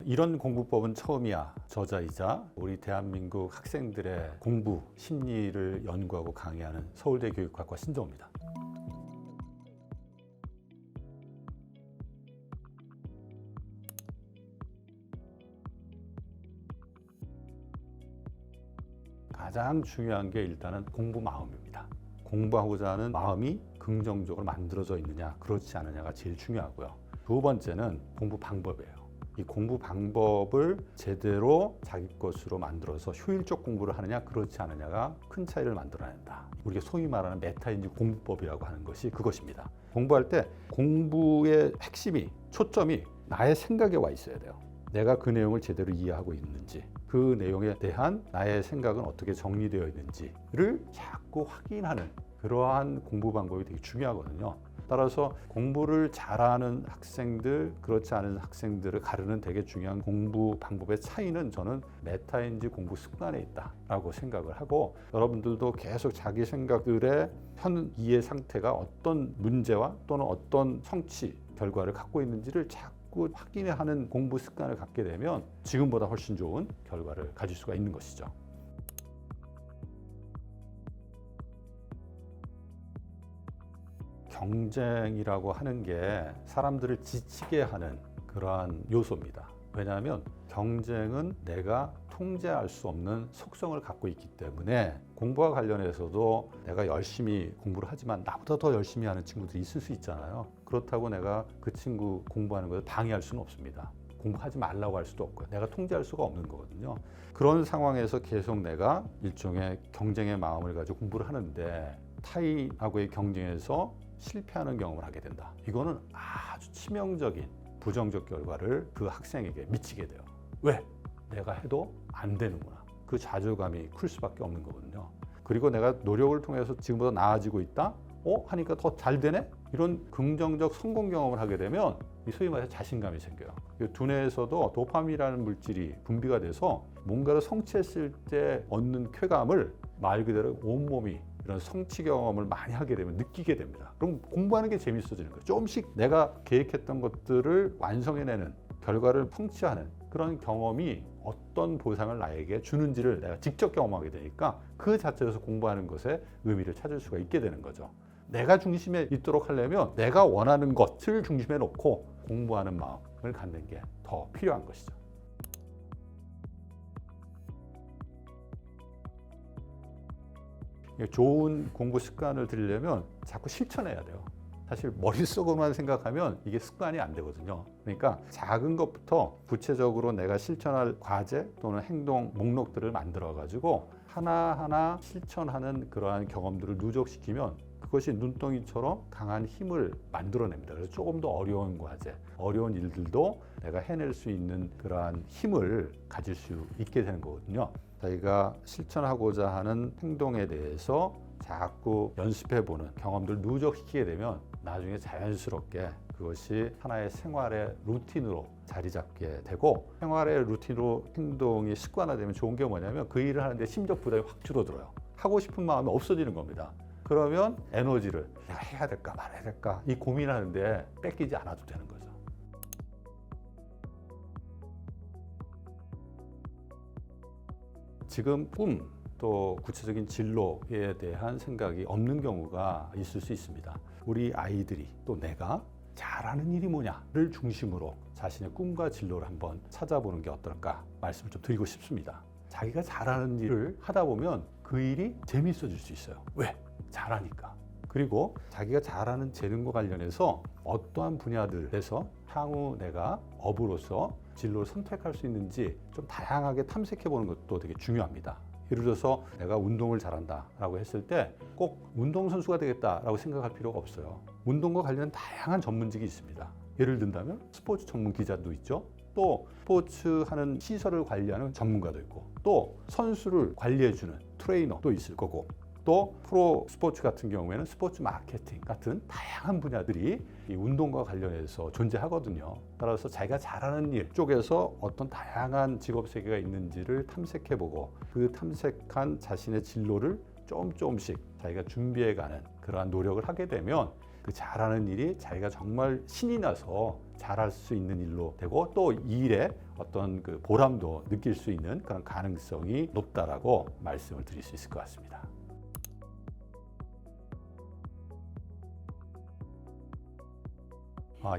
이런 공부법은 처음이야 저자이자 우리 대한민국 학생들의 공부 심리를 연구하고 강의하는 서울대 교육학과 신정호입니다. 가장 중요한 게 일단은 공부 마음입니다. 공부하고자 하는 마음이 긍정적으로 만들어져 있느냐 그렇지 않느냐가 제일 중요하고요. 두 번째는 공부 방법이에요. 이 공부 방법을 제대로 자기 것으로 만들어서 효율적 공부를 하느냐 그렇지 않느냐가 큰 차이를 만들어낸다. 우리가 소위 말하는 메타인지 공부법이라고 하는 것이 그것입니다. 공부할 때 공부의 핵심이 초점이 나의 생각에 와 있어야 돼요. 내가 그 내용을 제대로 이해하고 있는지, 그 내용에 대한 나의 생각은 어떻게 정리되어 있는지를 자꾸 확인하는 그러한 공부 방법이 되게 중요하거든요. 따라서 공부를 잘하는 학생들, 그렇지 않은 학생들을 가르는 되게 중요한 공부 방법의 차이는 저는 메타인지 공부 습관에 있다라고 생각을 하고, 여러분들도 계속 자기 생각들의 현 이해 상태가 어떤 문제와 또는 어떤 성취 결과를 갖고 있는지를 자꾸 확인하는 공부 습관을 갖게 되면 지금보다 훨씬 좋은 결과를 가질 수가 있는 것이죠. 경쟁이라고 하는 게 사람들을 지치게 하는 그러한 요소입니다. 왜냐하면 경쟁은 내가 통제할 수 없는 속성을 갖고 있기 때문에 공부와 관련해서도 내가 열심히 공부를 하지만 나보다 더 열심히 하는 친구들이 있을 수 있잖아요. 그렇다고 내가 그 친구 공부하는 것을 방해할 수는 없습니다. 공부하지 말라고 할 수도 없고요. 내가 통제할 수가 없는 거거든요. 그런 상황에서 계속 내가 일종의 경쟁의 마음을 가지고 공부를 하는데 타인하고의 경쟁에서 실패하는 경험을 하게 된다. 이거는 아주 치명적인 부정적 결과를 그 학생에게 미치게 돼요. 왜? 내가 해도 안 되는구나. 그 좌절감이 클 수밖에 없는 거거든요. 그리고 내가 노력을 통해서 지금보다 나아지고 있다? 하니까 더 잘 되네? 이런 긍정적 성공 경험을 하게 되면 이 소위 말해서 자신감이 생겨요. 두뇌에서도 도파민이라는 물질이 분비가 돼서 뭔가를 성취했을 때 얻는 쾌감을 말 그대로 온몸이 이런 성취 경험을 많이 하게 되면 느끼게 됩니다. 그럼 공부하는 게 재밌어지는 거예요. 조금씩 내가 계획했던 것들을 완성해내는 결과를 성취하는 그런 경험이 어떤 보상을 나에게 주는지를 내가 직접 경험하게 되니까 그 자체에서 공부하는 것에 의미를 찾을 수가 있게 되는 거죠. 내가 중심에 있도록 하려면 내가 원하는 것을 중심에 놓고 공부하는 마음을 갖는 게 더 필요한 것이죠. 좋은 공부 습관을 들이려면 자꾸 실천해야 돼요. 사실 머릿속으로만 생각하면 이게 습관이 안 되거든요. 그러니까 작은 것부터 구체적으로 내가 실천할 과제 또는 행동 목록들을 만들어 가지고 하나하나 실천하는 그러한 경험들을 누적시키면 그것이 눈덩이처럼 강한 힘을 만들어냅니다. 그래서 조금 더 어려운 과제, 어려운 일들도 내가 해낼 수 있는 그러한 힘을 가질 수 있게 되는 거거든요. 저희가 실천하고자 하는 행동에 대해서 자꾸 연습해보는 경험들을 누적시키게 되면 나중에 자연스럽게 그것이 하나의 생활의 루틴으로 자리 잡게 되고, 생활의 루틴으로 행동이 습관화되면 좋은 게 뭐냐면 그 일을 하는데 심적 부담이 확 줄어들어요. 하고 싶은 마음이 없어지는 겁니다. 그러면 에너지를 내가 해야 될까 말아야 될까 이 고민하는데 뺏기지 않아도 되는 거죠. 지금 꿈 또 구체적인 진로에 대한 생각이 없는 경우가 있을 수 있습니다. 우리 아이들이 또 내가 잘하는 일이 뭐냐를 중심으로 자신의 꿈과 진로를 한번 찾아보는 게 어떨까 말씀을 좀 드리고 싶습니다. 자기가 잘하는 일을 하다 보면 그 일이 재밌어질 수 있어요. 왜? 잘하니까. 그리고 자기가 잘하는 재능과 관련해서 어떠한 분야들에서 향후 내가 업으로서 진로를 선택할 수 있는지 좀 다양하게 탐색해 보는 것도 되게 중요합니다. 예를 들어서 내가 운동을 잘한다 라고 했을 때 꼭 운동선수가 되겠다 라고 생각할 필요가 없어요. 운동과 관련된 다양한 전문직이 있습니다. 예를 든다면 스포츠 전문 기자도 있죠. 또 스포츠 하는 시설을 관리하는 전문가도 있고, 또 선수를 관리해주는 트레이너도 있을 거고, 또 프로 스포츠 같은 경우에는 스포츠 마케팅 같은 다양한 분야들이 이 운동과 관련해서 존재하거든요. 따라서 자기가 잘하는 일 쪽에서 어떤 다양한 직업 세계가 있는지를 탐색해보고 그 탐색한 자신의 진로를 조금씩 자기가 준비해가는 그러한 노력을 하게 되면 그 잘하는 일이 자기가 정말 신이 나서 잘할 수 있는 일로 되고, 또 이 일에 어떤 그 보람도 느낄 수 있는 그런 가능성이 높다라고 말씀을 드릴 수 있을 것 같습니다.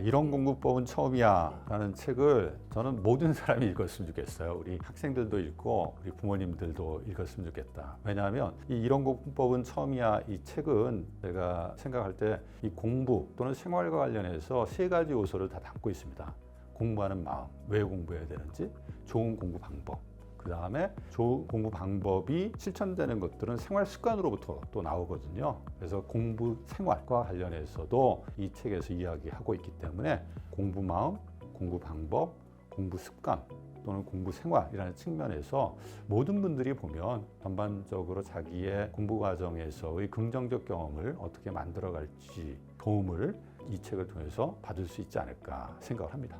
이런 공부법은 처음이야 라는 책을 저는 모든 사람이 읽었으면 좋겠어요. 우리 학생들도 읽고 우리 부모님들도 읽었으면 좋겠다. 왜냐하면 이 이런 공부법은 처음이야 이 책은 제가 생각할 때 이 공부 또는 생활과 관련해서 세 가지 요소를 다 담고 있습니다. 공부하는 마음, 왜 공부해야 되는지, 좋은 공부 방법, 그 다음에 좋은 공부 방법이 실천되는 것들은 생활 습관으로부터 또 나오거든요. 그래서 공부 생활과 관련해서도 이 책에서 이야기하고 있기 때문에 공부 마음, 공부 방법, 공부 습관 또는 공부 생활이라는 측면에서 모든 분들이 보면 전반적으로 자기의 공부 과정에서의 긍정적 경험을 어떻게 만들어갈지 도움을 이 책을 통해서 받을 수 있지 않을까 생각을 합니다.